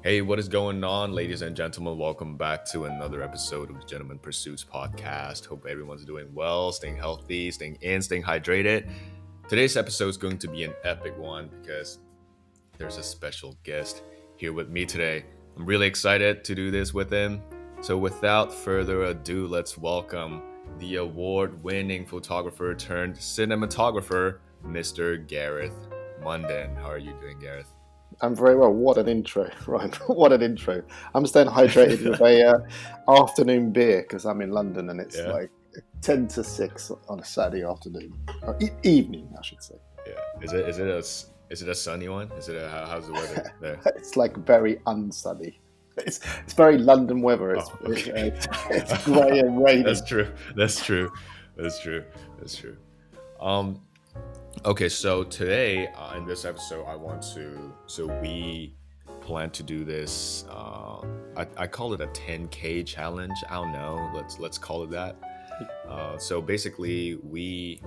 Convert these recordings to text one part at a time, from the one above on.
Hey, what is going on, ladies and gentlemen? Welcome back to another episode of the Gentleman Pursuits podcast. Hope everyone's doing well, staying healthy, staying hydrated. Today's episode is going to be an epic one because there's a special guest here with me today. I'm really excited to do this with him. So, without further ado, let's welcome the award-winning photographer turned cinematographer, Mr. Gareth Munden. How are you doing, Gareth? I'm very well. What an intro, right? What an intro. I'm staying hydrated with a afternoon beer because I'm in London and it's Yeah. like 10 to 6 on a Saturday afternoon. Or evening, I should say. Yeah. Is it a sunny one? How's the weather there? It's like very unsunny. It's very London weather. Oh, okay. It's grey and rainy. That's true. Um, okay. So today in this episode, we plan to do this. I call it a 10K challenge. I don't know. Let's call it that. So basically, we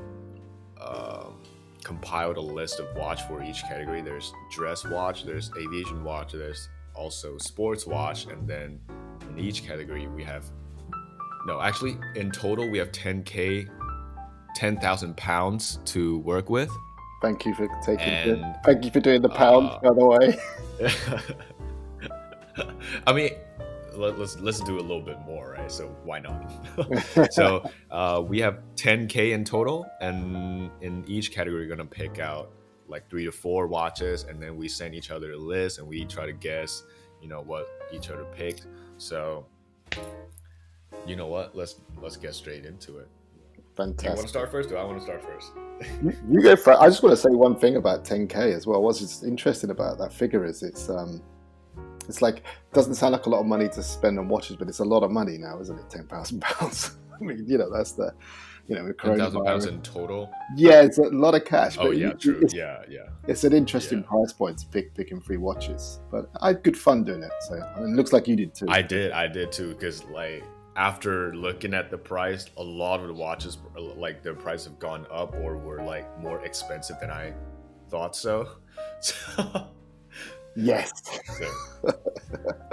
compiled a list of watch for each category. There's dress watch, there's aviation watch, there's also sports watch, and then in each category we have in total we have 10,000 pounds to work with. Thank you for And thank you for doing the pound, by the way. I mean, let's do a little bit more, right? So why not? So we have 10K in total, and in each category we're gonna pick out like 3 to 4 watches, and then we send each other a list and we try to guess what each other picked. So you know what, let's get straight into it. Fantastic. Do you want to start first? Do I want to start first? You go for it. I just want to say one thing about 10K as well. What's interesting about that figure is it's like, doesn't sound like a lot of money to spend on watches, but it's a lot of money now, isn't it? £10,000. I mean, that's the, with 10,000 pounds coronavirus. in total. Yeah, it's a lot of cash. Oh But yeah, true. Yeah. It's an interesting price point to picking 3 watches. But I had good fun doing it. So it looks like you did too. I did too, because like after looking at the price, a lot of the watches, like their price have gone up or were like more expensive than I thought so. Yes.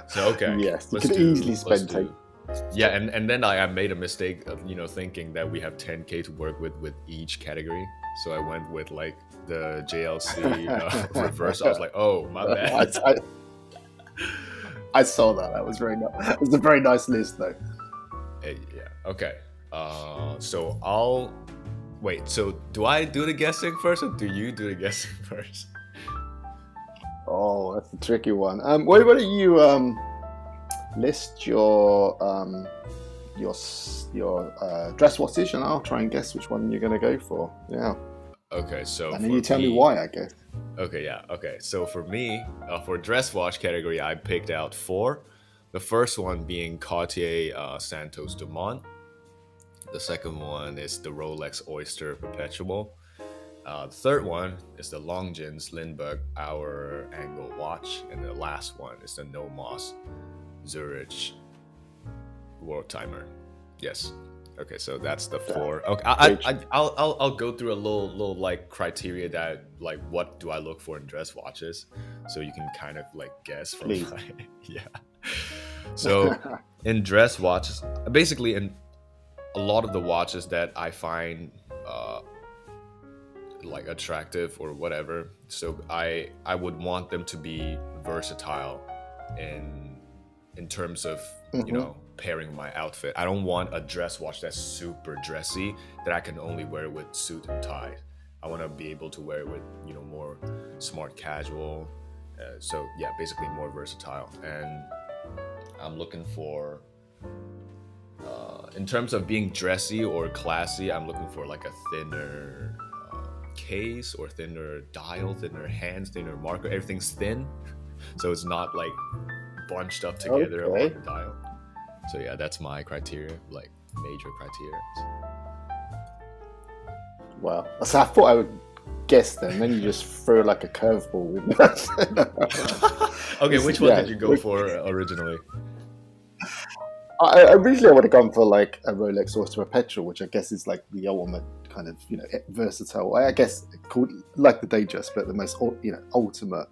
So okay. Yes, you could easily spend 10. Yeah, and then I made a mistake of thinking that we have 10K to work with each category. So I went with like the JLC reverse. I was like, oh my bad. I saw that. That was very nice. It was a very nice list, though. Yeah. Okay. So I'll wait. So do I do the guessing first, or do you do the guessing first? Oh, that's a tricky one. Why don't you list your dress watches, and I'll try and guess which one you're going to go for. Yeah. Okay. So and then you tell me why, I guess. Okay. Yeah. Okay. So for me, for dress watch category, I picked out 4. The first one being Cartier Santos Dumont. The second one is the Rolex Oyster Perpetual. The third one is the Longines Lindbergh Hour Angle Watch. And the last one is the Nomos Zurich World Timer. Yes. Okay, so that's the 4. Okay, I'll go through a little like criteria that like what do I look for in dress watches, so you can kind of like guess from yeah. So in dress watches, basically in a lot of the watches that I find like attractive or whatever, so I would want them to be versatile in terms of pairing my outfit. I don't want a dress watch that's super dressy that I can only wear with suit and tie. I want to be able to wear it with more smart casual. So yeah, basically more versatile. And I'm looking for in terms of being dressy or classy, I'm looking for like a thinner case or thinner dial, thinner hands, thinner marker. Everything's thin, so it's not like bunched up together on the dial. So yeah, that's my criteria, like major criteria. Wow. So I thought I would guess then you just throw like a curveball with that. Okay, which one did you go for originally? I originally would have gone for like a Rolex Oyster Perpetual, which I guess is like the ultimate kind of versatile. I guess called like the Datejust, but the most ultimate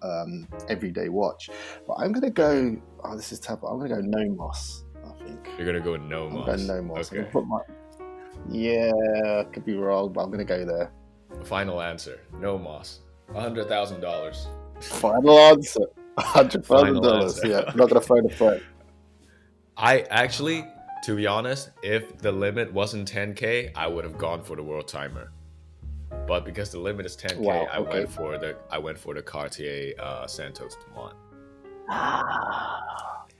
everyday watch. But I'm gonna go. Oh, this is tough. I'm gonna go Nomos. I think You're gonna go with no I'm going Moss. Nomos. I'm Okay. gonna put my. Yeah, I could be wrong, but I'm gonna go there. Final answer. No Moss. $100,000. Final answer. Final $100,000. answer. Yeah, I'm not gonna phone a friend. I actually, to be honest, if the limit wasn't 10K, I would have gone for the world timer. But because the limit is 10K, Wow. I Okay. went for the Cartier Santos Dumont.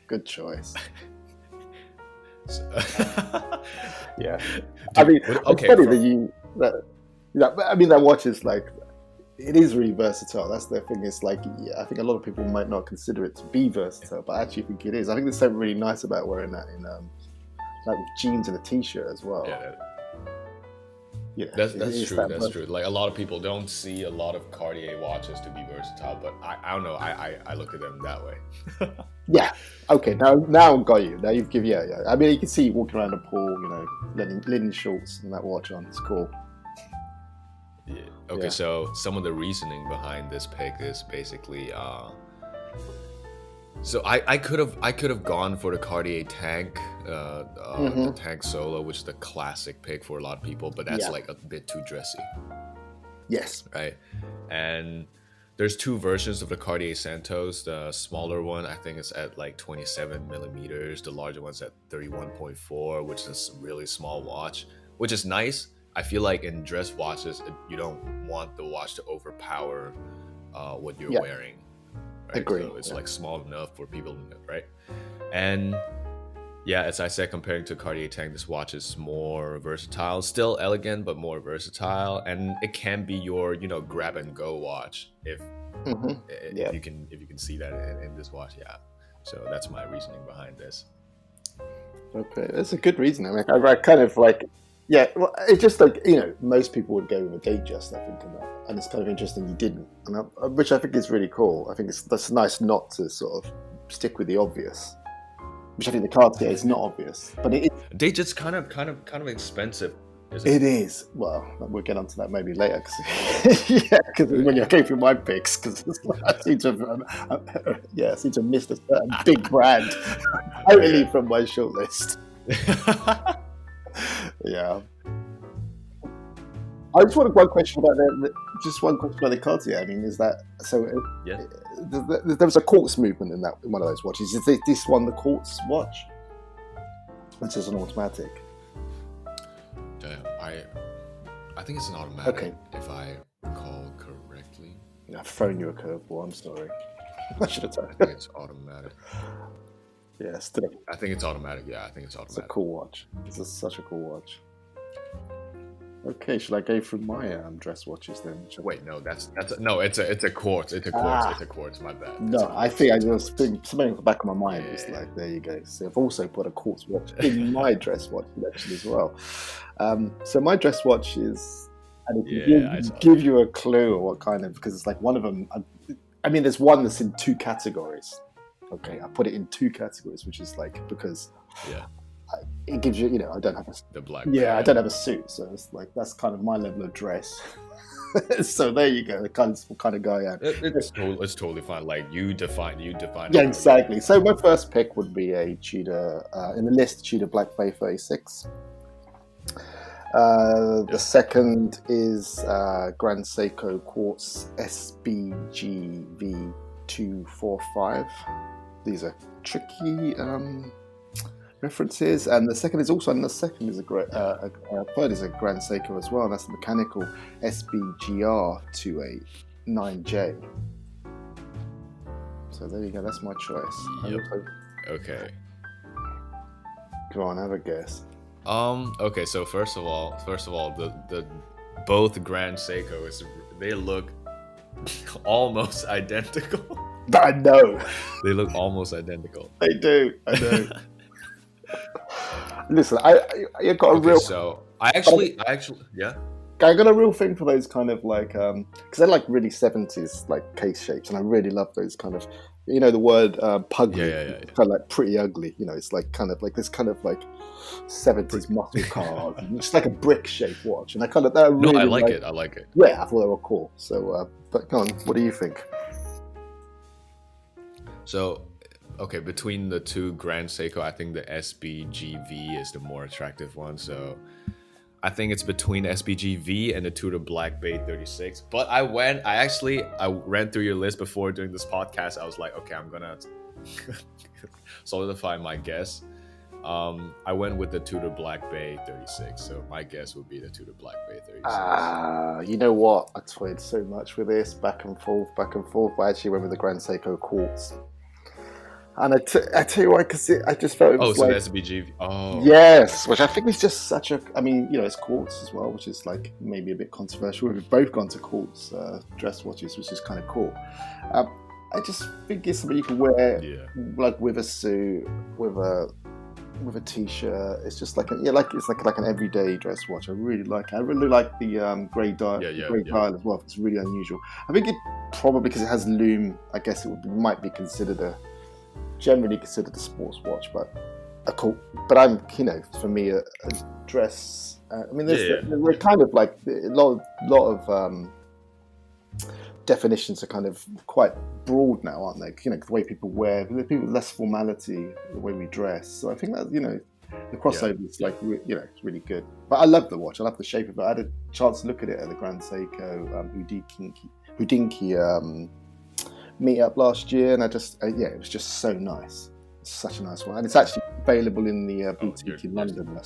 Good choice. So- Yeah. Dude, I mean, okay, it's funny that watch is like, it is really versatile. That's the thing. It's like, yeah, I think a lot of people might not consider it to be versatile, but I actually think it is. I think there's something really nice about wearing that in like with jeans and a t-shirt as well. Yeah, Yeah, that's it true. is That's versatile. true. Like a lot of people don't see a lot of Cartier watches to be versatile, but I don't know. I look at them that way. Yeah. Okay. Now I've got you. Now you've given. Yeah. I mean, you can see you walking around the pool, linen shorts and that watch on. It's cool. Yeah. Okay, Yeah. so some of the reasoning behind this pick is basically so I could have gone for the Cartier Tank, the Tank Solo, which is the classic pick for a lot of people, but that's Yeah. like a bit too dressy, Yes. right? And there's two versions of the Cartier Santos. The smaller one, I think, is at like 27 millimeters. The larger one's at 31.4, which is a really small watch, which is nice. I feel like in dress watches, you don't want the watch to overpower what you're Yeah. wearing. Right? Agree. So it's Yeah. like small enough for people, right? And yeah, as I said, comparing to Cartier Tank, this watch is more versatile, still elegant, but more versatile, and it can be your grab and go watch if Yeah. you can see that in this watch. Yeah, so that's my reasoning behind this. Okay, that's a good reason. I mean, I kind of like, yeah. Well, it's just like most people would go with a Datejust, I think, and it's kind of interesting you didn't, which I think is really cool. I think that's nice not to sort of stick with the obvious, which I think the Cartier is not obvious, but it is. They just kind of expensive. It is. Well, we'll get onto that maybe later. Because when you're going through my picks, because I seem to have missed a certain big brand totally from my shortlist. Yeah. I just wanted one question about the Cartier. I mean, is that so? Yeah. There was a quartz movement in one of those watches. Is this one the quartz watch? Which is an automatic. I think it's an automatic, Okay. if I recall correctly. I've thrown you a curveball. I'm sorry. I should have I told. think it's automatic. Yeah, still, I think it's automatic. Yeah, I think it's it's a automatic. cool watch. It's such a cool watch. Okay, should I go through my dress watches then? Wait, no, it's a quartz. It's a quartz. It's a quartz. My bad. No, I think I just think something in the back of my mind was like, there you go. So I've also put a quartz watch in my dress watch collection as well. So my dress watch is, and it can give you a clue of what kind of, because it's like one of them. I mean, there's one that's in two categories. Okay, I put it in two categories, which is like because it gives you, I don't have the black. Yeah, I don't have a suit, so it's like that's kind of my level of dress. So there you go. The kind of guy I am. It's totally fine. Like you define. Yeah, exactly. So my first pick would be a Tudor in the list, Tudor Black Bay 36. The second is Grand Seiko Quartz SBG V245. These are tricky references, and the second is also, and the second is third is a Grand Seiko as well, and that's the mechanical SBGR 289J. So there you go. That's my choice. Yep. Okay. Go on, have a guess. Okay. So first of all, the both Grand Seikos, they look almost identical. I know. They look almost identical. They do. I know. Listen, I got a real. So I actually, yeah. I got a real thing for those kind of like, because they're like really 70s like case shapes, and I really love those kind of You know the word Yeah, pugly. yeah, yeah, It's yeah. kind of like pretty ugly. You know, it's like kind of like this kind of like 70s Pretty. muscle cars, and just like a brick shaped watch. And I No, I really like like. it. I like it. Yeah, I thought they were cool. So, but go on, what do you think? So, okay, between the two Grand Seiko, I think the SBGV is the more attractive one. So, I think it's between SBGV and the Tudor Black Bay 36. But I ran through your list before doing this podcast. I was like, okay, I'm gonna solidify my guess. I went with the Tudor Black Bay 36. So my guess would be the Tudor Black Bay 36. You know what? I toyed so much with this, back and forth, back and forth. But I actually went with the Grand Seiko Quartz. And I tell you why, because I just felt it Oh, was so the like, SBGV. Oh, yes, okay. which I think is just such a. I mean, you know, it's quartz as well, which is like maybe a bit controversial. We've both gone to quartz dress watches, which is kind of cool. Um, I just think it's something you can wear Yeah. like with a suit, with a t-shirt. It's just like like an everyday dress watch. I really like it. I really like the Yeah, yeah, grey yeah. dial as well. It's really unusual. I think it probably because it has lume. I guess might be generally considered a sports watch, but a cool. But I'm, you know, for me, a dress. I mean, Yeah, there yeah, we're kind of like a lot of definitions are kind of quite broad now, aren't they? You know, the way people wear, the people less formality, the way we dress. So I think that, you know, the yeah, crossover is yeah. like, you know, it's really good. But I love the watch. I love the shape of it. I had a chance to look at it at the Grand Seiko Houdinki meet up last year, and yeah, it was just so nice. It's such a nice one, and it's actually available in the Oh, boutique in London.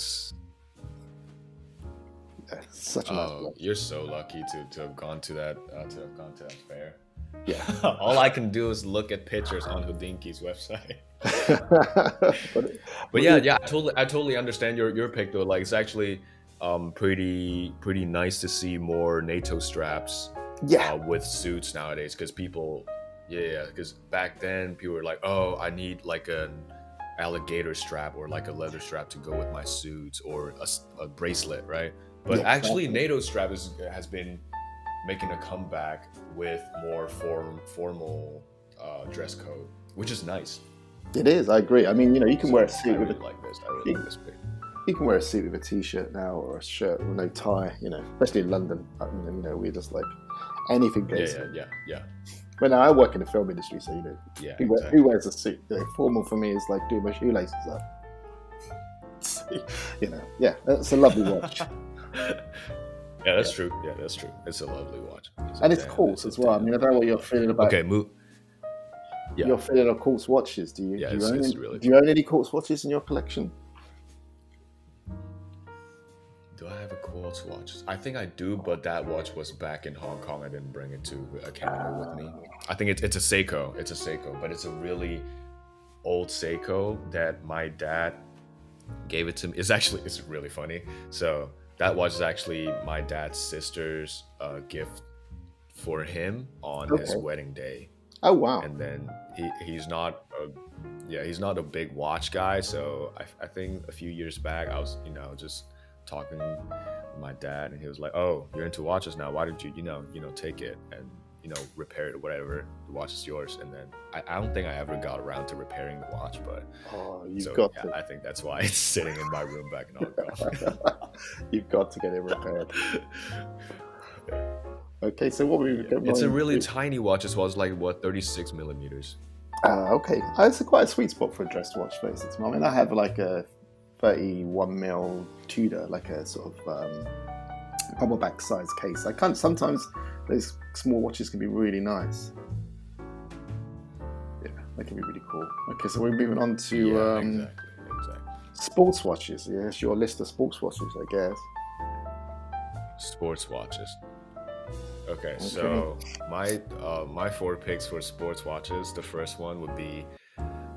Yeah, such a nice watch. you're so lucky to have gone to that fair. Yeah. All I can do is look at pictures on Houdinki's website. but, But yeah, yeah, I totally understand your pick though. Like it's actually pretty nice to see more NATO straps yeah, with suits nowadays because people, yeah, because back then people were like, oh, I need like an alligator strap or like a leather strap to go with my suits or a bracelet, right? But yeah, actually, exactly. NATO strap has been making a comeback with more formal dress code, which is nice. It is. I agree. I mean, you know, you can wear a So I suit with really like this. I really like you, this pick. you can wear a suit with a t-shirt now or a shirt with no tie. You know, especially in London. You know, we're just like anything Yeah, goes. yeah, yeah, yeah, But now I work in the film industry, so you know, yeah. who Exactly. wears a suit? You know, formal for me is like doing my shoelaces up. You know, yeah, it's a lovely watch, Yeah, yeah, that's true. Yeah, that's true. It's a lovely watch. and it's quartz It's a as well. I damn mean, I don't know what lovely you're watch. feeling about Okay, move. Yeah, quartz watches. Do you yeah. do you own It's really do you fun. own any quartz watches in your collection? Do I have a quartz watch? I think I do, but that watch was back in Hong Kong. I didn't bring it to Canada with me. I think it's a Seiko. It's a Seiko, but it's a really old Seiko that my dad gave it to me. It's really funny. So that watch is actually my dad's sister's gift for him on his Okay. wedding day. Oh wow. And then he's not a big watch guy. So I think a few years back I was just talking with my dad, and he was like, "Oh, you're into watches now. Why did you take it and repair it or whatever? The watch is yours." And then I don't think I ever got around to repairing the watch, but Oh, you've so got yeah, to. I think that's why it's sitting in my room back in Hong Kong. You've got to get it repaired. Okay, so what were we Yeah, it's a going really to? tiny watch as well. It's like what 36 millimeters. Okay, it's quite a sweet spot for a dress watch, basically. I mean, I have like a 31 mil Tudor, like a sort of bubble back size case. I can't. Sometimes those small watches can be really nice. Yeah, they can be really cool. Okay, so we're moving on to Yeah, exactly, exactly. sports watches. Yeah, it's your list of sports watches, I guess. Sports watches. Okay, Okay. so my four picks for sports watches. The first one would be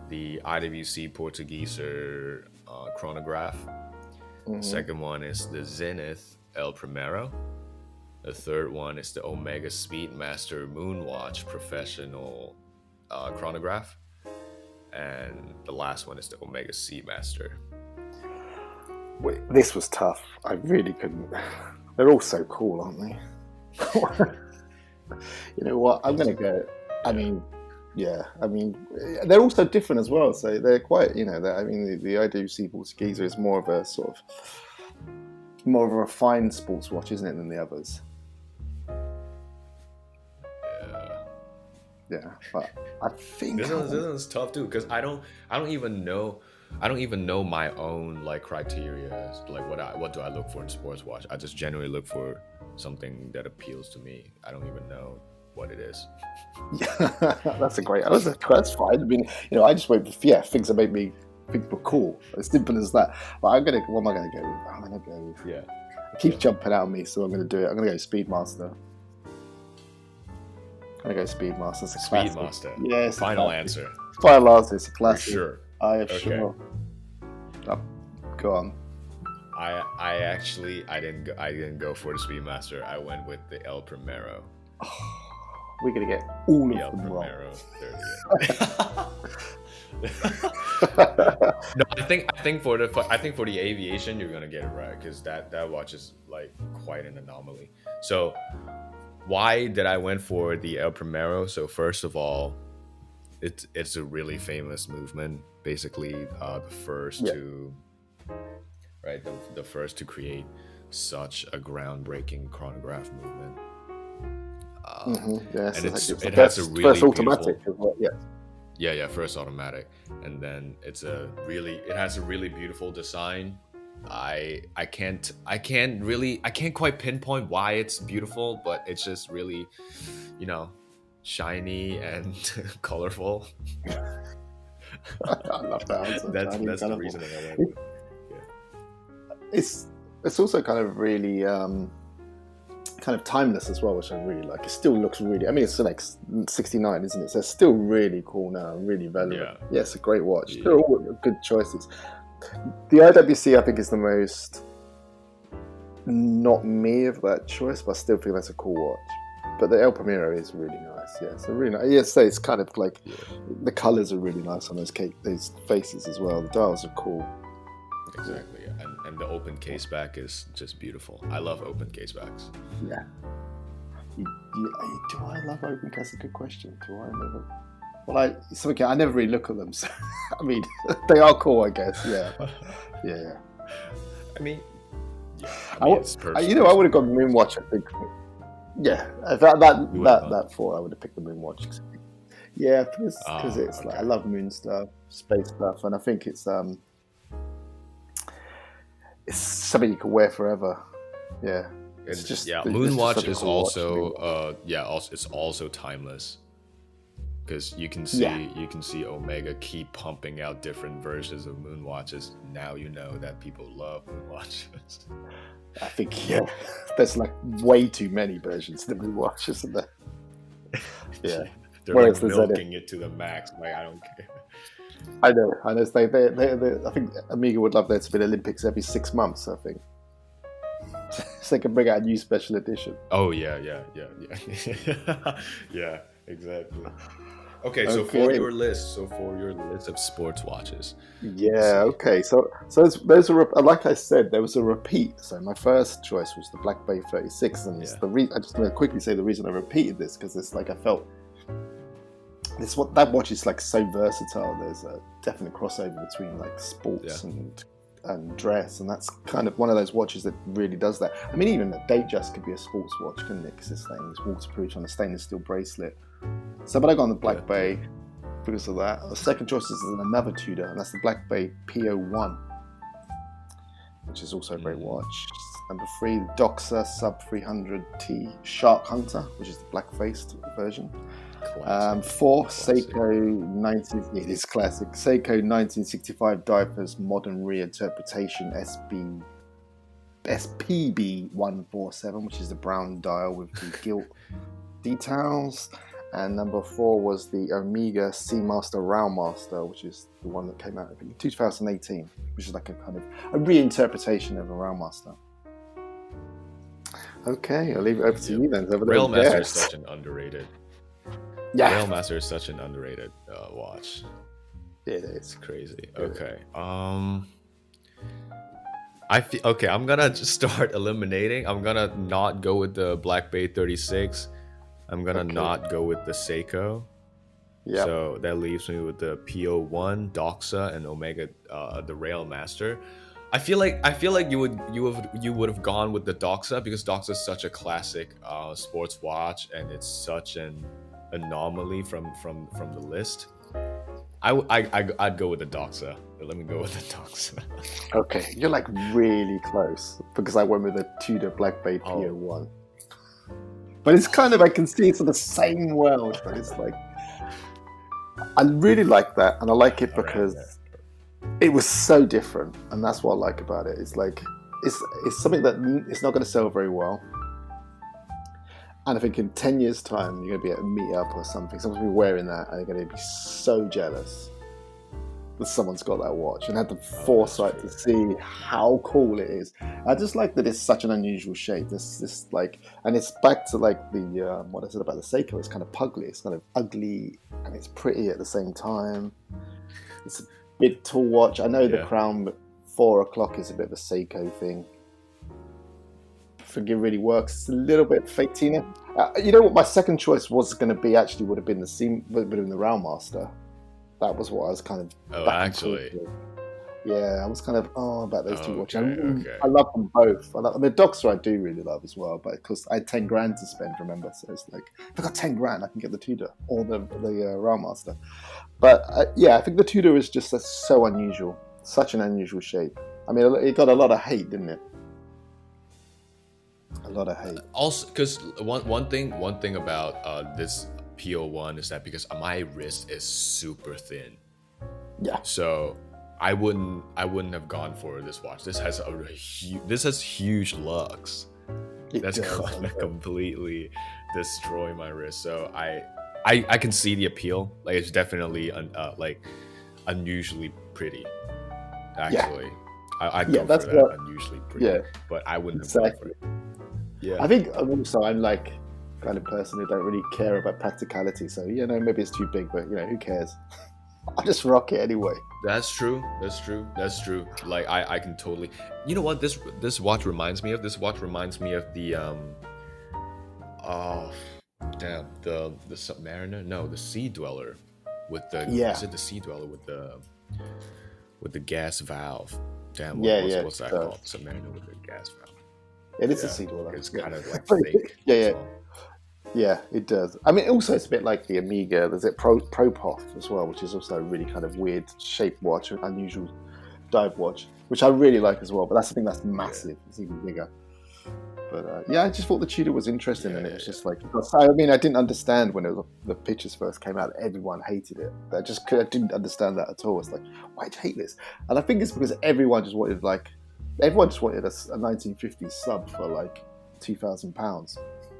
the IWC Portugueser chronograph. The Hmm. second one is the Zenith El Primero. The third one is the Omega Speedmaster Moonwatch Professional chronograph. And the last one is the Omega Seamaster. Wait, this was tough. I really couldn't. They're all so cool, aren't they? You know what? I'm Those gonna are go. cool. I Yeah. mean, Yeah, I mean, they're also different as well. So they're quite, I mean, the IWC Portuguesa is more of a sort of more of a refined sports watch, isn't it, than the others? Yeah. Yeah, but I think This one's tough too because I don't even know my own like criteria, like what do I look for in sports watch. I just generally look for something that appeals to me. I don't even know what it is. yeah, that's fine. I mean, I just wait for things that make me think were cool. As simple as that. But what am I gonna go with? I'm gonna go with. Yeah, It keeps yeah. jumping out at me, so I'm gonna do it. I'm gonna go Speedmaster. I'm gonna go Speedmaster. It's a classic. Speedmaster. Yeah, it's a Final classic. answer Final answer. It's a for classic. sure. I am Okay. sure. Oh, go on. I actually I didn't go for the Speedmaster. I went with the El Primero. We're gonna get all The of El them wrong. Primero 30th. No, I think for the aviation you're gonna get it right because that watch is like quite an anomaly. So why did I went for the El Primero? So first of all, it's a really famous movement. Basically, the first Yeah. to right the first to create such a groundbreaking chronograph movement. Yeah, And so it's the it has a first really automatic beautiful as well. Yeah. yeah, first automatic, and then it has a really beautiful design. I can't quite pinpoint why it's beautiful, but it's just really, you know, shiny and colorful. I love that answer. Shiny and That's the colourful. reasoning I went It- with. Yeah. It's it's also kind of really kind of timeless as well, which I really like. It still looks really. I mean, it's like '69, isn't it? So it's still really cool now, really relevant. Yeah. Yeah, it's a great watch. Yeah. They're all good choices. The IWC, I think, is the most not me of that choice, but I still think that's a cool watch. But the El Primero is really nice. Yeah, it's a really nice. Yeah, so it's kind of like Yeah. the colors are really nice on those faces as well. The dials are cool. Exactly. Yeah. And the open case back is just beautiful. I love open case backs. Yeah. Do I love open? That's a good question. Do I love it? Well, it's okay. I never really look at them. So, I mean, they are cool, I guess. Yeah. But, yeah. I mean, yeah. I, It's I would have gone Moonwatch. I think. Yeah. That gone. that four, I would have picked the Moonwatch. Yeah, because Ah, it's like I okay. love moon stuff, space stuff, and I think it's something you can wear forever. Yeah. And It's just Moonwatch such a is cool watch. also it's also timeless because Yeah. you can see Omega keep pumping out different versions of Moonwatches. Now you know that people love Moonwatches. I think there's like way too many versions of the Moonwatch, isn't there? Yeah. They're like Whereas the Zenith, milking it to the max. Like I don't care. I know. I think Amiga would love there to be an Olympics every 6 months. I think so they can bring out a new special edition. Oh yeah. Yeah, exactly. Okay, Okay. so for your list of sports watches, let's Yeah. see. Okay. So those are like I said, there was a repeat. So my first choice was the Black Bay 36, and it's Yeah, I just want to quickly say the reason I repeated this because it's like I felt this what that watch is like so versatile. There's a definite crossover between like yeah, sports and dress, and that's kind of one of those watches that really does that. I mean, even a Datejust could be a sports watch, couldn't it? Because it's waterproof on a stainless steel bracelet. So, but I got on the yeah. Black Bay because of that. The second choice is another Tudor, and that's the Black Bay PO1, which is also a great Mm, watch. Number three, the Doxa Sub 300T Shark Hunter, which is the black-faced version. classic, Four, classic. Seiko 19. It is classic. Seiko 1965 Diapers Modern Reinterpretation SPB 147, which is the brown dial with the gilt details. And number four was the Omega Seamaster Railmaster, which is the one that came out I think in 2018, which is like a kind of a reinterpretation of a Railmaster. Okay, I'll leave it over to Yep. you then. Over there, Railmaster is guess. such an underrated. Yeah, Railmaster is such an underrated watch. it It's is. crazy. It is. Okay. I feel okay. I'm gonna just start eliminating. I'm gonna not go with the Black Bay 36. I'm gonna Okay. not go with the Seiko. Yeah. So that leaves me with the PO1, Doxa, and Omega, the Railmaster. I feel like you would have gone with the Doxa because Doxa is such a classic sports watch, and it's such an anomaly from the list. I'd go with the Doxa. Let me go with the Doxa. Okay, you're like really close because I went with the Tudor Black Bay Oh, PO1. But it's kind of, I can see it's in the same world, but it's like, I really like that. And I like it all right, because yeah. it was so different. And that's what I like about it. It's like, it's something that it's not going to sell very well. And I think in 10 years' time, you're going to be at a meetup or something. Someone's going to be wearing that and they're going to be so jealous that someone's got that watch and had the Oh, that's foresight to true. see how cool it is. I just like that it's such an unusual shape. This like, and it's back to like the what I said about the Seiko. It's kind of pugly. It's kind of ugly and it's pretty at the same time. It's a big tall watch. I know the Yeah. Crown 4 o'clock is a bit of a Seiko thing. I think it really works. It's a little bit fake Tina. You know what? My second choice was going to be actually would have been would have been the Railmaster. That was what I was kind of Oh, back and forth actually. with. Yeah, I was kind of about those two watches. Okay. Okay. I love them both. I mean, Doxer I do really love as well, but because I had 10 grand to spend, remember? So it's like if I got 10 grand, I can get the Tudor or the Railmaster. But yeah, I think the Tudor is just so unusual, such an unusual shape. I mean, it got a lot of hate, didn't it? A lot of hate. Also, because one thing about this PO1 is that because my wrist is super thin, Yeah, so I wouldn't have gone for this watch. This has huge lugs. it That's does. I gonna know. completely destroy my wrist. So I can see the appeal. Like it's definitely like unusually pretty. Yeah, Actually, I'd yeah, go for that's that what. unusually Yeah, pretty, but I wouldn't have gone for exactly. it. Yeah. I think also I'm like kind of person who don't really care about practicality. So maybe it's too big, but who cares? I just rock it anyway. That's true. That's true. That's true. Like I can totally. You know what this watch reminds me of? This watch reminds me of the oh damn, the Submariner. No, the Sea Dweller with the Yeah, is it the Sea Dweller with the gas valve? Damn, yeah, yeah. what's that So called? Submariner with the gas valve. it is a Yeah, sea dweller. it's Yeah, kind of like fake yeah, as yeah, well. yeah. It does. I mean, also it's a bit like the Amiga. There's it Propoff as well, which is also a really kind of weird shaped watch, an unusual dive watch, which I really like as well. But that's the thing that's Yeah, massive. It's even bigger. But yeah, I just thought the Tudor was interesting, yeah, and it yeah, was yeah. just like I mean, I didn't understand when the pictures first came out. Everyone hated it. I didn't understand that at all. It's like, why'd you hate this? And I think it's because everyone just wanted a 1950s sub for like £2,000.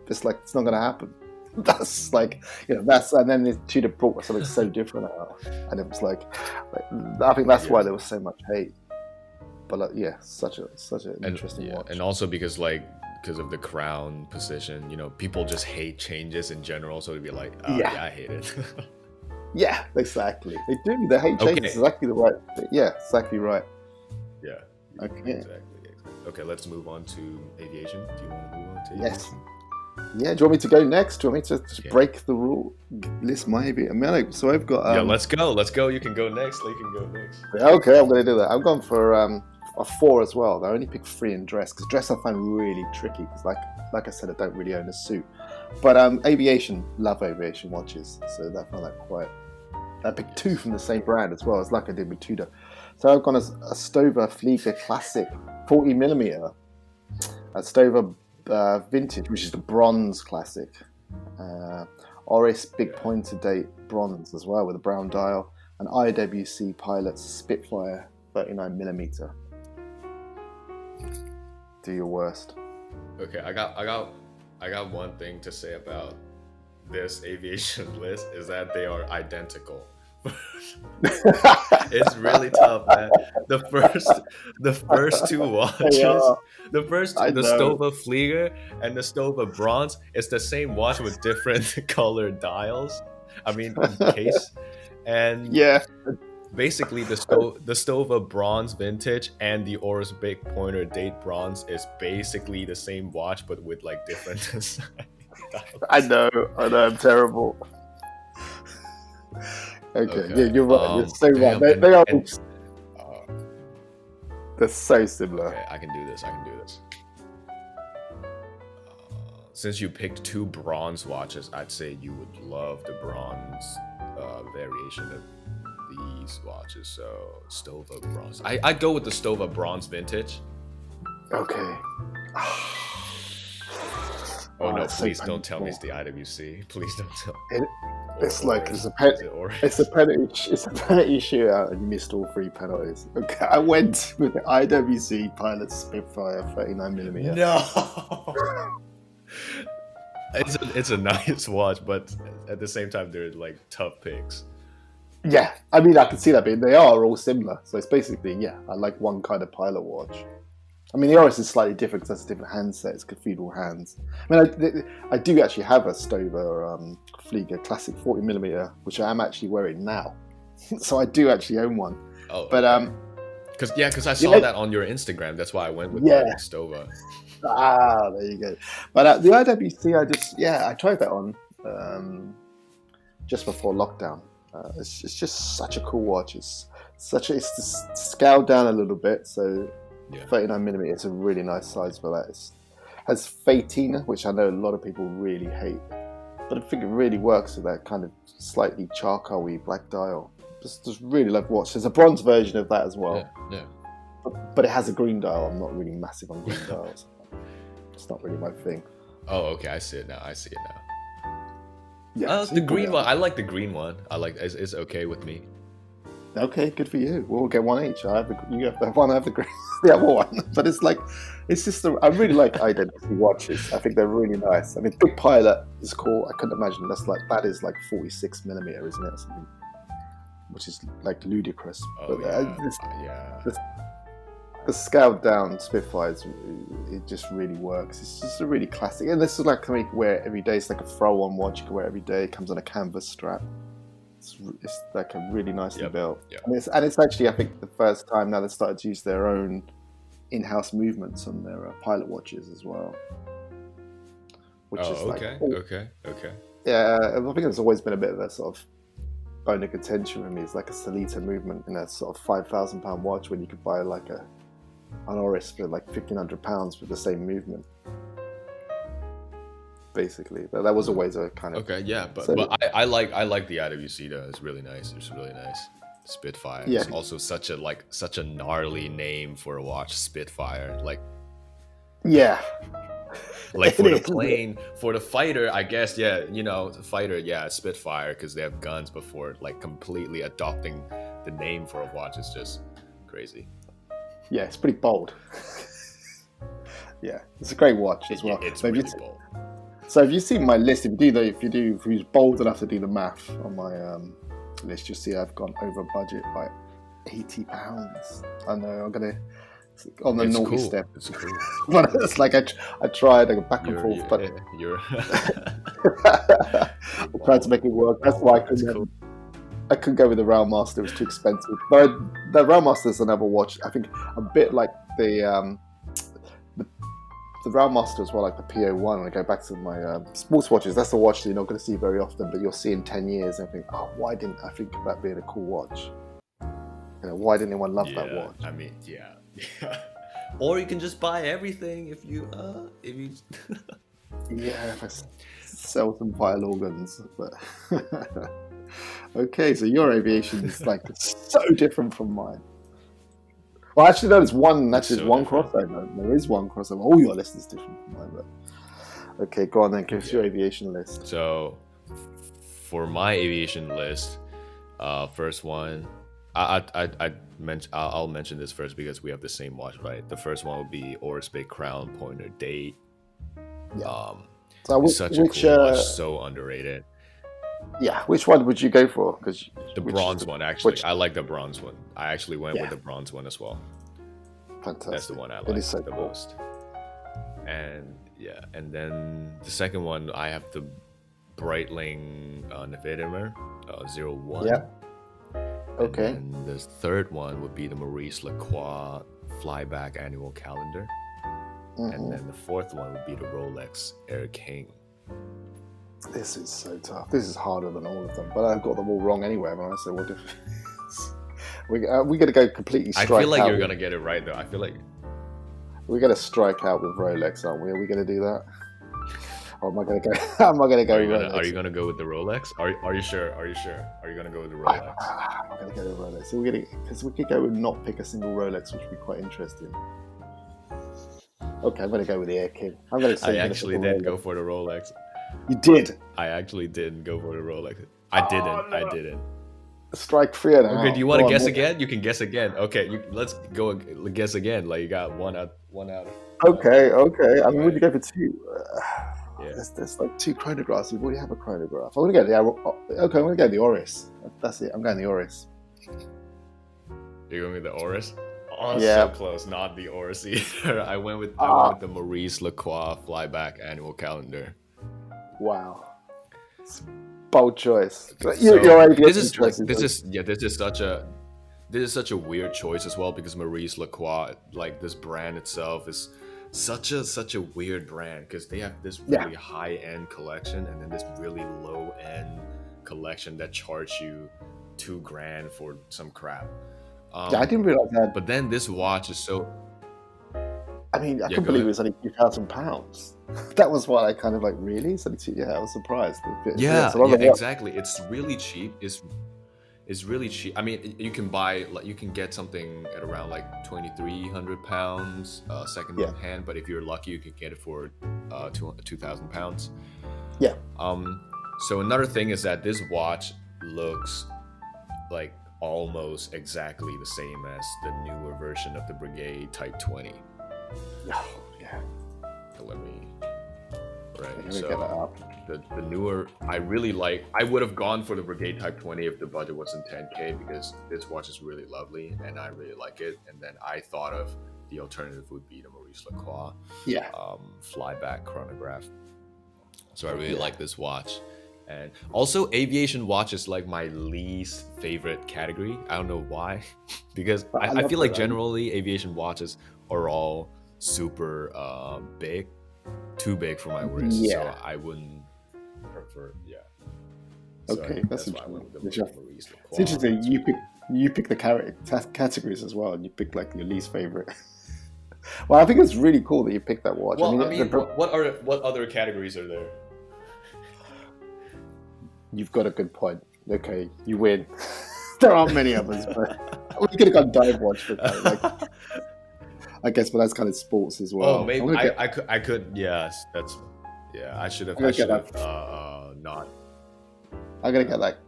It's like it's not going to happen. That's like that's and then the Tudor brought something so different out, and it was like I think that's why Yeah. there was so much hate. But yeah, such an And interesting yeah, and watch. also because of the crown position, people just hate changes in general. So to be like, Yeah. yeah, I hate it. Yeah, exactly. They do. They hate changes. Okay. Exactly the right. Yeah, exactly right. Yeah, Okay. exactly. Okay, let's move on to aviation. Do you want to move on to Yes. aviation? Yeah. Do you want me to go next? Do you want me to just Yeah. break the rule? List my I mean, so I've got Yeah, let's go. Let's go. You can go next. You can go next. Okay, I'm going to do that. I've gone for a 4 as well. I only picked 3 in dress because dress I find really tricky because like I said, I don't really own a suit. But aviation, love aviation watches, so I found that quite. I picked 2 Yes. from the same brand as well, as like I did with Tudor. So I've gone as a Stover Flieger Classic 40mm, a Stover Vintage, which is the bronze classic. Oris Big Yeah. Pointer Date bronze as well with a brown dial, and IWC Pilot's Spitfire 39mm. Do your worst. Okay, I got one thing to say about this aviation list is that they are identical. It's really tough, man. The first, the first two They watches, are. I the know. Stova Flieger and the Stova Bronze, it's the same watch with different colored dials. I mean, case, and Yeah. basically the Stova Bronze Vintage and the Oris Big Pointer Date Bronze is basically the same watch but with like different design I dials. know. I know. I'm terrible. Okay, yeah, Okay. you're right. You're so right. Damn. They are all, And uh, they're so similar. okay, I can do this. I can do this. Since you picked two bronze watches, I'd say you would love the bronze variation of these watches. So Stova bronze. I'd go with the Stova bronze vintage. Okay. Oh Oh, no! it's so Please don't tell me it's painful. the IWC. Please don't tell. It, it's Or like is, is it or? it's a penalty shootout, and you missed all three penalties. Okay, I went with the IWC Pilot Spitfire 39mm. No. It's a nice watch, but at the same time, they're like tough picks. Yeah, I mean, I can see that, but they are all similar. So it's basically, yeah, I like one kind of pilot watch. I mean, the Oris is slightly different because that's a different handset. It's cathedral hands. I mean, I do actually have a Stover Flieger Classic 40mm, which I am actually wearing now. So I do actually own one. Oh, But okay. Because I saw yeah, that on your Instagram. That's why I went with yeah. the Stova. There you go. But the IWC, I tried that on just before lockdown. It's just such a cool watch. It's just scaled down a little bit, so Yeah. 39mm is a really nice size for that. It has Fatina, which I know a lot of people really hate, but I think it really works with that kind of slightly charcoal-y black dial. Just really love watch. There's a bronze version of that as well, Yeah. but it has a green dial. I'm not really massive on green dials. It's not really my thing. Oh, okay. I see it now. Yeah, so The you put it green one. on. I like the green one. It's okay with me. Okay, good for you. We'll get one each. You have the one. I have the green, the other one. But it's just. I really like identity watches. I think they're really nice. I mean, Big Pilot is cool. I couldn't imagine that is like 46mm, isn't it? Or something, which is like ludicrous. Oh But yeah. this, Yeah. the scaled down Spitfires, it just really works. It's just a really classic, and this is like something you can wear every day. It's like a throw-on watch you can wear every day. It comes on a canvas strap. It's like a really nicely built, Yep. and it's actually, I think, the first time now they've started to use their own in-house movements on their pilot watches as well, which is like, Okay. yeah, I think it's always been a bit of a sort of bone of contention for me. It's like a Solita movement in a sort of £5,000 watch when you could buy like an Oris for like £1,500 with the same movement. Basically, that was always a kind of Okay. Yeah, so, but I like the IWC though. It's really nice. It's really nice. Spitfire. yeah, It's also such a gnarly name for a watch. Spitfire. yeah. Like for It the is. plane, for the fighter, I guess, yeah, the fighter, yeah, Spitfire, because they have guns before, like completely adopting the name for a watch is just crazy. Yeah, it's pretty bold. Yeah, it's a great watch as well. It's So really bold. so if you see my list, if you're bold enough to do the math on my list, you'll see I've gone over budget by £80. I know I'm gonna on the It's naughty cool. step. It's cool. But it's like I tried, I go back and forth, but You're I tried to make it work. That's why It's cool. I couldn't go with the Railmaster. It was too expensive. But the Railmaster is another watch. I think a bit like the Railmaster as well, like the PO1. When I go back to my sports watches, that's the watch that you're not going to see very often, but you'll see in 10 years and think, oh, why didn't I think of that being a cool watch? Why didn't anyone love that watch? I mean, yeah. Or you can just buy everything if you Yeah, if I sell some vital organs. But okay, so your aviation is like so different from mine. Well, actually, no, there's one. Actually, there's one crossover. There is one crossover. All your list is different from mine. But okay, go on then. Give us your aviation list. So, for my aviation list, first one, I'll mention this first because we have the same watch, right? The first one will be Oris Bay Crown Pointer Date. Yeah. So such a cool watch, so underrated. Yeah, which one would you go for? Because the bronze one, actually, I like the bronze one. I actually went with the bronze one as well. Fantastic. That's the one I like the most. And yeah, and then the second one, I have the Breitling Navidimer 01. Yeah. Okay. And the third one would be the Maurice Lacroix Flyback Annual Calendar. And then the fourth one would be the Rolex Air King. This is so tough. This is harder than all of them, but I've got them all wrong anyway. Haven't I? So what if we're going to go completely I feel strike like out? you're gonna get it right though. I feel like We're going to strike out with Rolex, aren't we? Are we going to do that? Or am I going to go? Am I going to go Rolex? are you gonna go with the Rolex? Are you sure? Are you sure? Are you gonna go with the I'm Rolex? going to go with Rolex. So we're going to, because we could go and not pick a single Rolex, which would be quite interesting. Okay, I'm going to go with the Air King. I'm going to say I actually did go for the Rolex. You did. I actually didn't go for the Rolex. Oh, I no. didn't. Strike three and Okay, out. do you want to Go on, guess what- again? You can guess again. Okay, let's go guess again. Like you got one out. Okay. I mean, would you go for two? Yeah. There's like two chronographs. You already have a chronograph. I'm going to go the okay. I'm going to go the Oris. That's it. I'm going the Oris. You're going with the Oris? Oh, Yeah. so close. Not the Oris either. I went with the Maurice Lacroix flyback annual calendar. Wow. Bold choice. So Your this aviation is choices. this is such a weird choice as well because Maurice Lacroix, like this brand itself, is such a weird brand because they have this really high end collection and then this really low end collection that charge you $2,000 for some crap. Yeah, I didn't realize that. But then this watch is so. I mean, I Yeah, couldn't go believe ahead. it was only £2,000. That was why I kind of like, really? It's only I was surprised. Yeah, a lot of exactly. It's really cheap. It's really cheap. I mean, you can get something at around like £2,300 second hand, but if you're lucky, you can get it for £2,000. Yeah. So another thing is that this watch looks like almost exactly the same as the newer version of the Brigade Type 20. Oh, yeah. So let me. Right. Let me So get that up. the newer, I really like. I would have gone for the Brigade Type 20 if the budget wasn't 10K because this watch is really lovely and I really like it. And then I thought of the alternative would be the Maurice Lacroix flyback chronograph. So I really like this watch. And also, aviation watch is like my least favorite category. I don't know why, because I feel like generally aviation watches are all super big, too big for my wrist. Yeah. So I wouldn't prefer. Yeah. Okay, So that's why I went with the Maurice Lacroix. It's interesting. You pick the categories as well, and you pick like your least favorite. Well, I think it's really cool that you picked that watch. Well, I mean, what other categories are there? You've got a good point. Okay, you win. There aren't many others, but we could have gone dive watch for that. Like, I guess, but that's kind of sports as well. Oh, maybe I could. Yes, that's. Yeah, I should have. Not. I'm gonna get that.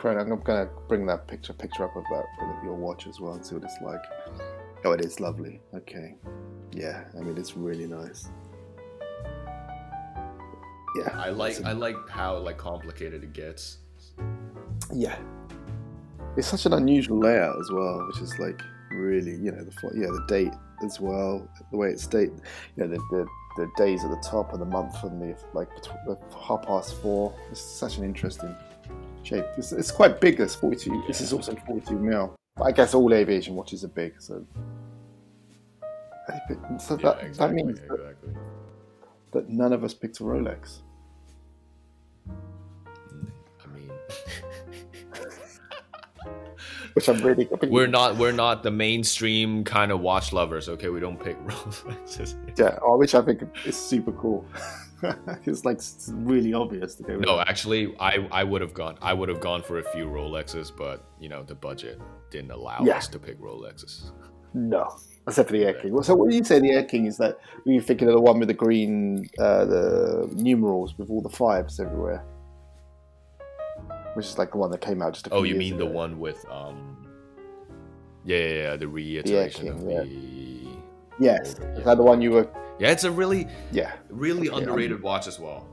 I'm gonna bring that picture up of your watch as well and see what it's like. Oh, it is lovely. Okay, yeah. I mean, it's really nice. Yeah, I like how like complicated it gets. Yeah, it's such an unusual layout as well, which is like really, the date as well, the way it's dated, the days at the top and the month and the 4:30. It's such an interesting shape. It's quite big. It's 42. Yeah. This is also 42 mil. But I guess all aviation watches are big, so that means that none of us picked a Rolex. I mean, which I'm really. We're not the mainstream kind of watch lovers. Okay, we don't pick Rolexes. Yeah, which I think is super cool. It's like it's really obvious to go. No, actually, I would have gone. I would have gone for a few Rolexes, but the budget didn't allow us to pick Rolexes. No, except for the Air King. So what do you say the Air King is that? Were you thinking of the one with the green, the numerals with all the fives everywhere? Which is like the one that came out just a few years you mean ago. the one with the reiteration of the. Yes, is that the one you were? Yeah, it's a really really underrated watch as well.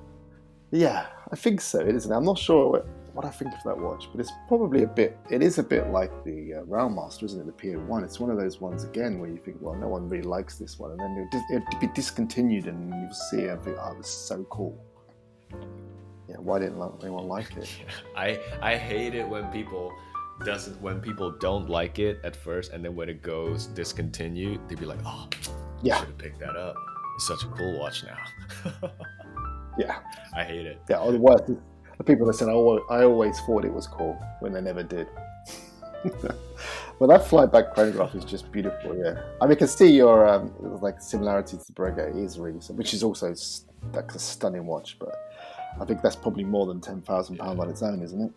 Yeah, I think so. It isn't. I'm not sure what I think of that watch, but it's probably a bit. It is a bit like the Railmaster, isn't it? The PO1. It's one of those ones again where you think, well, no one really likes this one, and then it'll be discontinued, and you'll see it and think, oh, it's so cool. Yeah, why didn't anyone like it? I hate it when people don't like it at first, and then when it goes discontinued, they'd be like, "Oh, I should have picked that up. It's such a cool watch now." Yeah, I hate it. yeah. Or the worst is the people that said, "Oh, I always thought it was cool," when they never did. Well, that flyback chronograph is just beautiful. Yeah, I mean, I can see your like similarity to the Breguet. It is really, which is also like a stunning watch. But I think that's probably more than £10,000 Yeah. on its own, isn't it?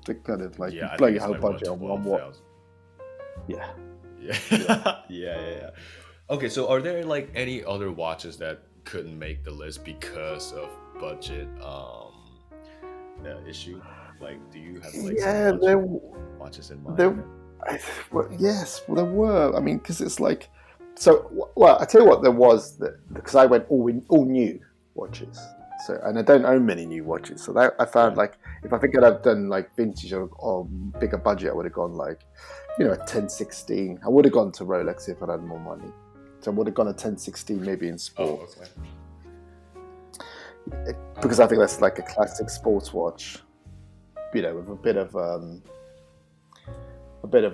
To kind of like you Yeah, I blow think your it's whole like what, budget on one watch. 12,000. Yeah, Yeah. yeah. Yeah. Okay, so are there like any other watches that couldn't make the list because of budget issue? Like, do you have like some Yeah, watches in mind there, that? well, yes, well, there were. I mean, because it's like, so. Well, I tell you what, there was that because I went all new watches. So, and I don't own many new watches. So that I found Yeah. like, if I think I'd have done like vintage or bigger budget, I would have gone like, a 1016. I would have gone to Rolex if I'd had more money. So I would have gone a 1016 maybe in Oh, sports, okay. because I think that's like a classic sports watch. With a bit of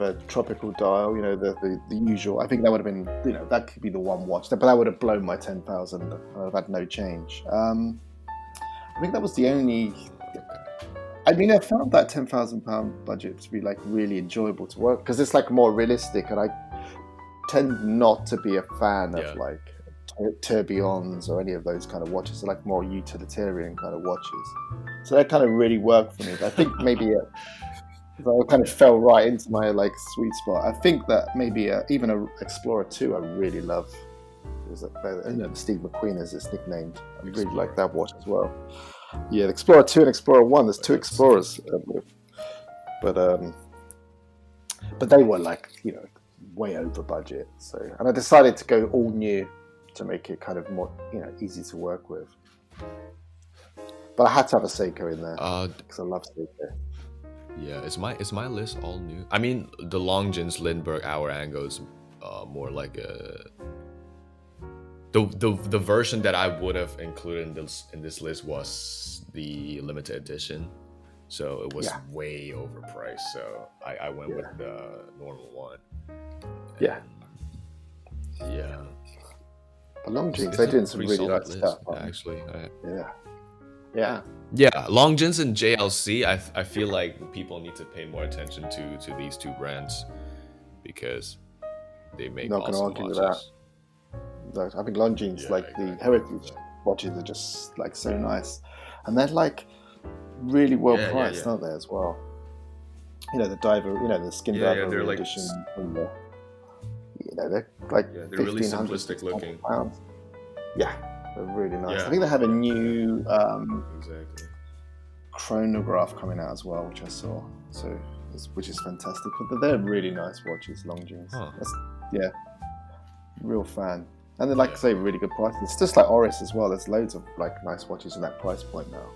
a tropical dial, the usual. I think that would have been, that could be the one watch, but that would have blown my 10,000. I've had no change. I think that was the only. I mean, I found that £10,000 budget to be like really enjoyable to work because it's like more realistic, and I tend not to be a fan of Yeah. like tourbillons or any of those kind of watches. They're like more utilitarian kind of watches, so that kind of really worked for me. But I think maybe I kind of fell right into my like sweet spot. I think that maybe even a Explorer 2 I really love. The Steve McQueen is it's nicknamed. I really like that watch as well. Yeah, the Explorer 2 and Explorer 1. There's two Explorers, but they were like way over budget. So, and I decided to go all new to make it kind of more easy to work with. But I had to have a Seiko in there because I love Seiko. Yeah, is my list all new? I mean, the Longines Lindbergh hour angle is more like a the version that I would have included in this list was the limited edition, so it was way overpriced. So I went with the normal one. Yeah, yeah. But Longines, It's they're a doing some pretty really solid nice list, stuff. actually. Yeah. Yeah, Longines and JLC. I feel like people need to pay more attention to these two brands because they make Not going to awesome argue with watches. that. I think Longines, like the heritage watches, are just like so nice, and they're like really well priced, aren't they? As well. The diver, the skin diver they're like edition. They're like they're really simplistic looking. £1,500. Yeah, they're really nice. Yeah. I think they have a new Exactly. chronograph coming out as well, which I saw. So, which is fantastic. But they're really nice watches, Longines. Huh. Real fan. And they're like I say, really good prices. It's just like Oris as well. There's loads of like nice watches in that price point now.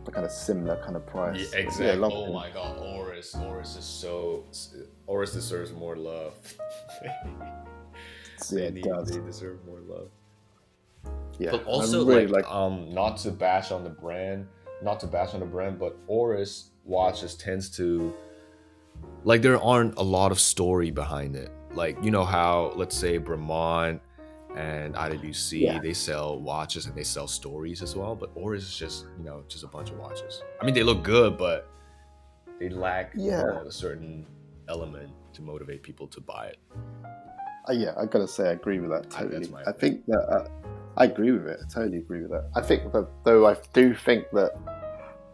The kind of similar kind of price. Yeah, exactly. Oh my god, Oris Oris deserves more love. It does. They deserve more love. Yeah. But also really not to bash on the brand, but Oris watches tends to like there aren't a lot of story behind it. Like how let's say Bremont and IWC they sell watches and they sell stories as well, but Oris is just just a bunch of watches. I mean, they look good, but they lack a certain element to motivate people to buy it. I gotta say I agree with that totally. I think that I agree with it. I totally agree with that. I think that though I do think that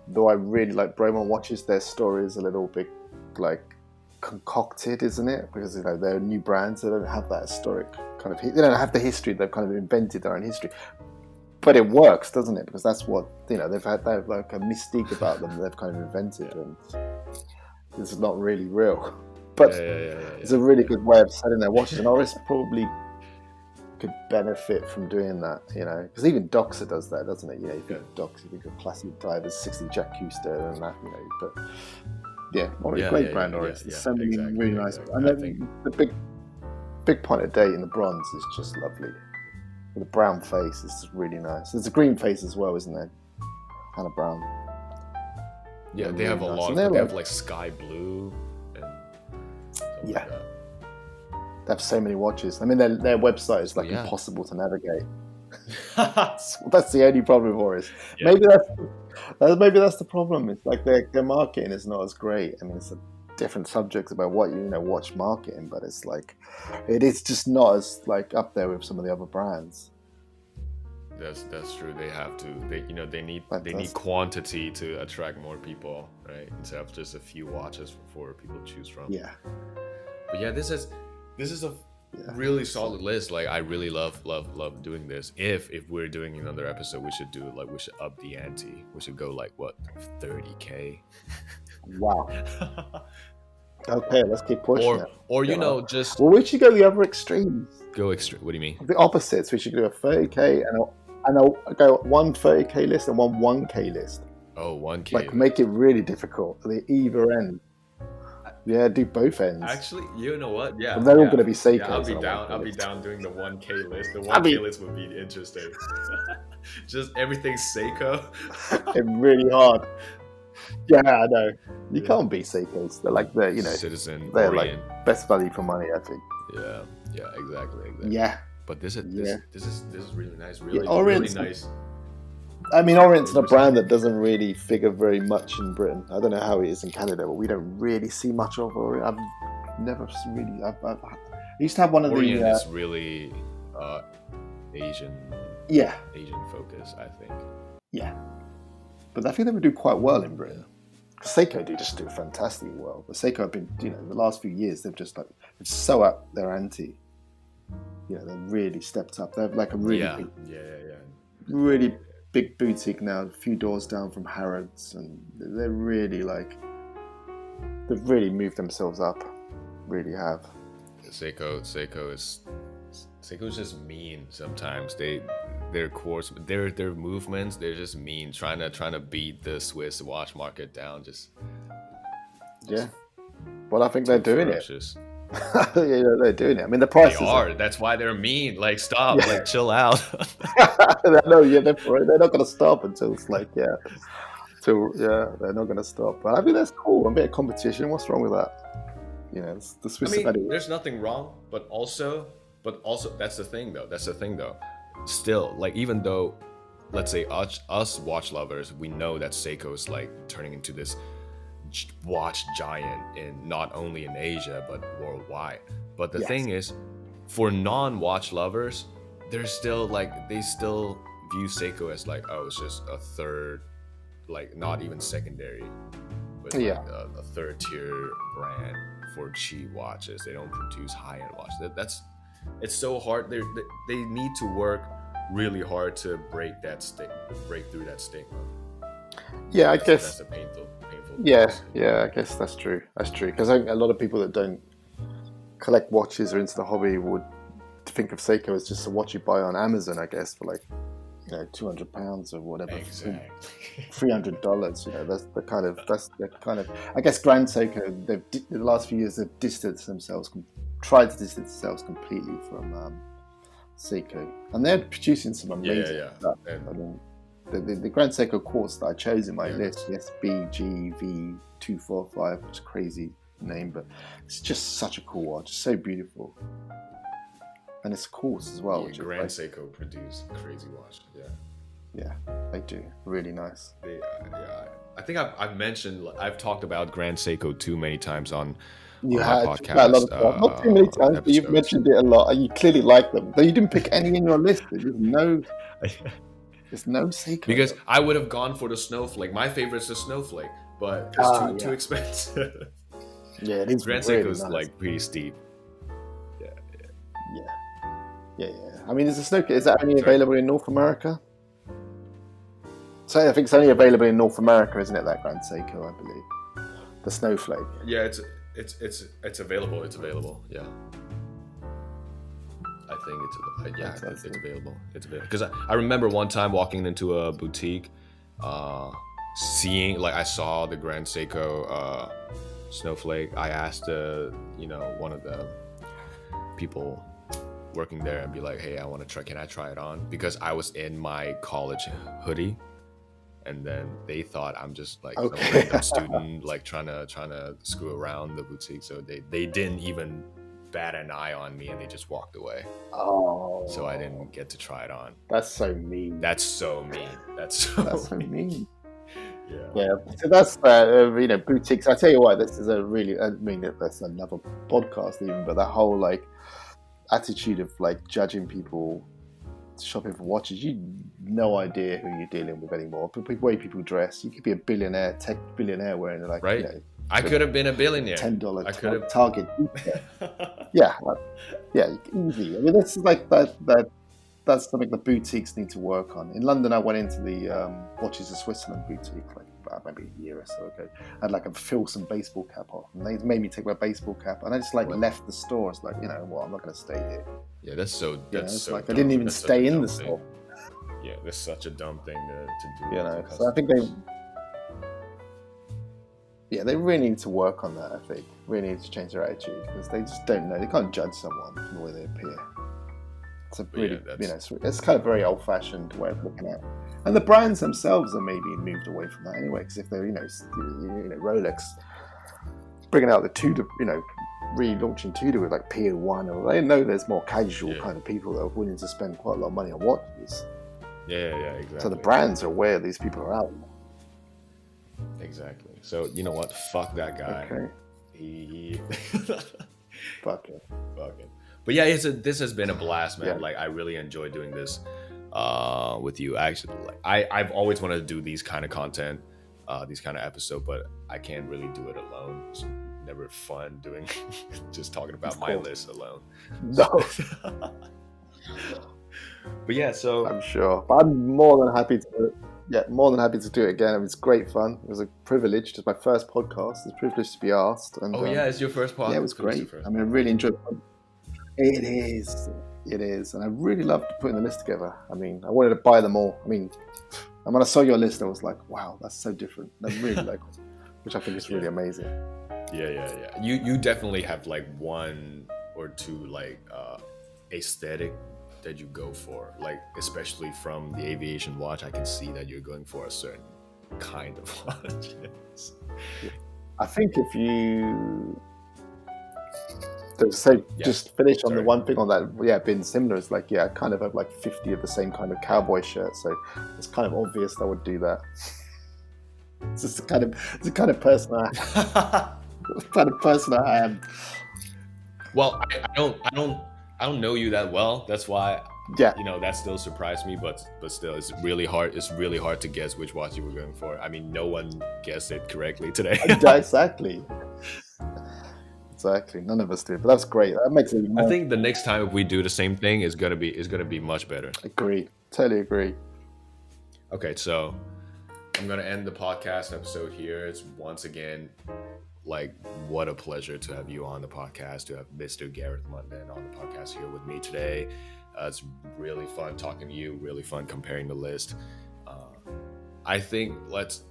though I really like Bremont watches, their story is a little bit like concocted, isn't it? Because they're new brands, they don't have that historic kind of they don't have the history. They've kind of invented their own history, but it works, doesn't it? Because that's what they have like a mystique about them they've kind of invented, and it's not really real, but it's a really good way of selling their watches. And Oris probably could benefit from doing that, because even Doxa does that, doesn't it? You think of Doxa, you think of classic divers, 60 Jack Custer and that, but great brand Oris. There's so many really nice. And then the big point of date in the bronze is just lovely. With the brown face, it's just really nice. There's a green face as well, isn't there? Hannah Brown. Yeah, they have a lot. They have like sky blue and like that. They have so many watches. I mean, their website is like impossible to navigate. That's the only problem, Boris. Yeah, Maybe that's the problem. It's like their marketing is not as great. I mean, it's a different subjects about what watch marketing, but it's like it is just not as like up there with some of the other brands. that's true. They have to. But They need that's quantity to attract more people, right? Instead of just a few watches for people to choose from. yeah, But yeah, this is a yeah. really solid list. Like I really love doing this. If we're doing another episode, we should do it. Like we should up the ante. We should go like what 30K. Wow. Okay, let's keep pushing it. Or You know. just Well, we should go the other extremes, go extra. What do you mean? the opposites. We should do a 30K and I'll go one 30K list and one 1K list. Oh, 1K. Like make it really difficult at the either end. Yeah, do both ends. Actually, you know what? Yeah, But they're all yeah. going to be Seikos. Yeah, I'll be on a down. 1K I'll be list. down doing the 1K list. The 1K I mean- list would be interesting. Just everything Seiko. It's really hard. Yeah, I know. You Yeah. can't beat Seikos. They're like Citizen they're Orient. like best value for money, I think. Yeah, exactly. Yeah. But this is really nice. Yeah, Really Orient's nice. I mean, Orient's a brand that doesn't really figure very much in Britain. I don't know how it is in Canada, but we don't really see much of Orient. I've never really. I used to have one of Orient the. is really Asian Yeah, focus, I think. yeah, but I think they would do quite well in Britain. Seiko just do fantastically well. But Seiko have been, the last few years they've just they've so up their ante. They've really stepped up. They're like a really really big boutique now, a few doors down from Harrods, and they're really they've really moved themselves up. Really have. Seiko is just mean sometimes. Their movements, they're just mean, trying to beat the Swiss watch market down. Yeah. Well, I think they're doing ferocious. it. They're doing it. I mean, the prices They are. That's why they're mean. Like, stop. Yeah. Like, chill out. No, yeah, they're not going to stop until it's like, they're not going to stop. But I mean, that's cool. A bit of competition. What's wrong with that? It's the Swiss. I mean, there's nothing wrong, but also, that's the thing though. Still, like, even though, let's say us watch lovers, we know that Seiko is like turning into this watch giant in not only in Asia but worldwide. But the thing is, for non-watch lovers, they're still they still view Seiko as like, oh, it's just a third, like not even secondary, but like a third tier brand for cheap watches. They don't produce high-end watches. It's so hard. They need to work really hard to break through that stigma. Yeah, I guess that's a painful. Yeah, I guess that's true. That's true, because I think a lot of people that don't collect watches or into the hobby would think of Seiko as just a watch you buy on Amazon, I guess, for like £200 or whatever, Exactly. $300. That's the kind of. I guess Grand Seiko. They've the last few years they've tried to distance themselves completely from Seiko, and they're producing some amazing stuff. I mean, the Grand Seiko quartz that I chose in my list, the SBGV245, which is a crazy name, but it's just such a cool watch, so beautiful, and it's quartz as well. Yeah, Grand Seiko produce crazy watch. Yeah, they do. Really nice. I think I've talked about Grand Seiko too many times on my podcast. A lot of not too many times, but you've mentioned it a lot. You clearly like them, but you didn't pick any in your list. There's no Seiko. Because I would have gone for the Snowflake. My favorite is the Snowflake, but it's too expensive. Yeah, it is. Grand really Seiko's nice. like pretty steep. Yeah. I mean, is that only available in North America? So I think it's only available in North America, isn't it? That Grand Seiko, I believe. The Snowflake. Yeah, it's available. It's available. Yeah. I think it's available. It's available. Because I remember one time walking into a boutique, seeing, I saw the Grand Seiko Snowflake. I asked one of the people working there and be like, hey, I want to try. Can I try it on? Because I was in my college hoodie, and then they thought I'm just like a random student, trying to screw around the boutique. So they didn't even bat an eye on me and they just walked away. Oh, So I didn't get to try it on. that's so mean. That's so mean. That's That's so so mean. yeah. Yeah, so that's boutiques. I tell you what, this is a really, I mean, that's another podcast even, but that whole like attitude of like judging people shopping for watches, you no idea who you're dealing with anymore. The way people dress, you could be a billionaire, tech billionaire wearing like Right? I could have been a billionaire. $10 I could have Target. Yeah, yeah, easy. I mean, this is like that's something the boutiques need to work on. In London, I went into the Watches of Switzerland boutique like about maybe a year or so ago. I had like a Filson baseball cap on, and they made me take my baseball cap, and I just like left the store. It's like, you know what, I'm not going to stay here. Yeah, that's so. That's it's so. like dumb. I didn't even That's stay in the store. Yeah, that's such a dumb thing to do. You know, so I think they really need to work on that. I think really need to change their attitude because they just don't know. They can't judge someone from the way they appear. It's a really, it's kind of very old-fashioned way of looking at it. And the brands themselves are maybe moved away from that anyway. Because if they're, Rolex bringing out the Tudor, relaunching Tudor with like PO1, or they know there's more casual kind of people that are willing to spend quite a lot of money on watches. Yeah, exactly. So the brands are aware these people are out. Exactly. So you know what? Fuck that guy. Okay. He. Fuck it. But yeah, this has been a blast, man. Yeah. Like I really enjoy doing this with you. Actually, like I've always wanted to do these kind of content, these kind of episodes, but I can't really do it alone. It's never fun doing just talking about my list alone. No. But yeah, so I'm sure. But I'm more than happy to do it. Yeah, more than happy to do it again. I mean, it's great fun. It was a privilege. It's my first podcast. It's a privilege to be asked. And, it's your first podcast. Yeah, it was great. I mean, I really enjoyed it. It is. And I really loved putting the list together. I mean, I wanted to buy them all. I mean, and when I saw your list, I was like, wow, that's so different. I really like it, which I think is really amazing. Yeah. You definitely have like one or two like aesthetic that you go for, like especially from the aviation watch. I can see that you're going for a certain kind of watch. I think if you just finish on the one thing on that, being similar, it's like, I kind of have like 50 of the same kind of cowboy shirt, so it's kind of obvious that I would do that. It's just the kind of person I am. Well, I don't know you that well. That's why, that still surprised me. But still, it's really hard. It's really hard to guess which watch you were going for. I mean, no one guessed it correctly today. Exactly. None of us did, but that's great. That makes it. I think the next time if we do the same thing, is gonna be much better. Agree. Totally agree. Okay, so I'm gonna end the podcast episode here. It's once again, like, what a pleasure to have you on the podcast, to have Mr. Gareth Munden on the podcast here with me today. It's really fun talking to you, really fun comparing the list. I think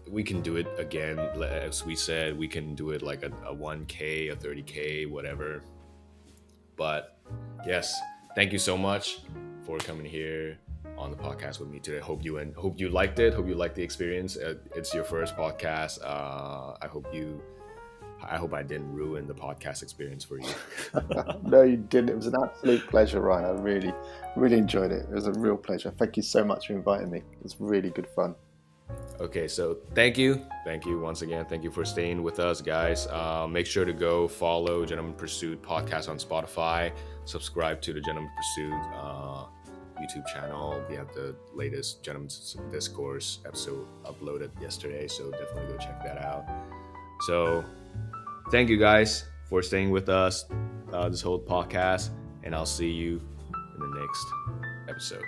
we can do it again. As we said, we can do it like a 1K, a 30K, whatever. But yes, thank you so much for coming here on the podcast with me today. Hope you liked it. Hope you liked the experience. It's your first podcast. I hope I didn't ruin the podcast experience for you. No, you didn't. It was an absolute pleasure, Ryan. I really, really enjoyed it. It was a real pleasure. Thank you so much for inviting me. It was really good fun. Okay, so thank you once again. Thank you for staying with us, guys. Make sure to go follow Gentleman Pursuit podcast on Spotify. Subscribe to the Gentleman Pursuit YouTube channel. We have the latest Gentleman's Discourse episode uploaded yesterday, so definitely go check that out. So thank you guys for staying with us this whole podcast, and I'll see you in the next episode.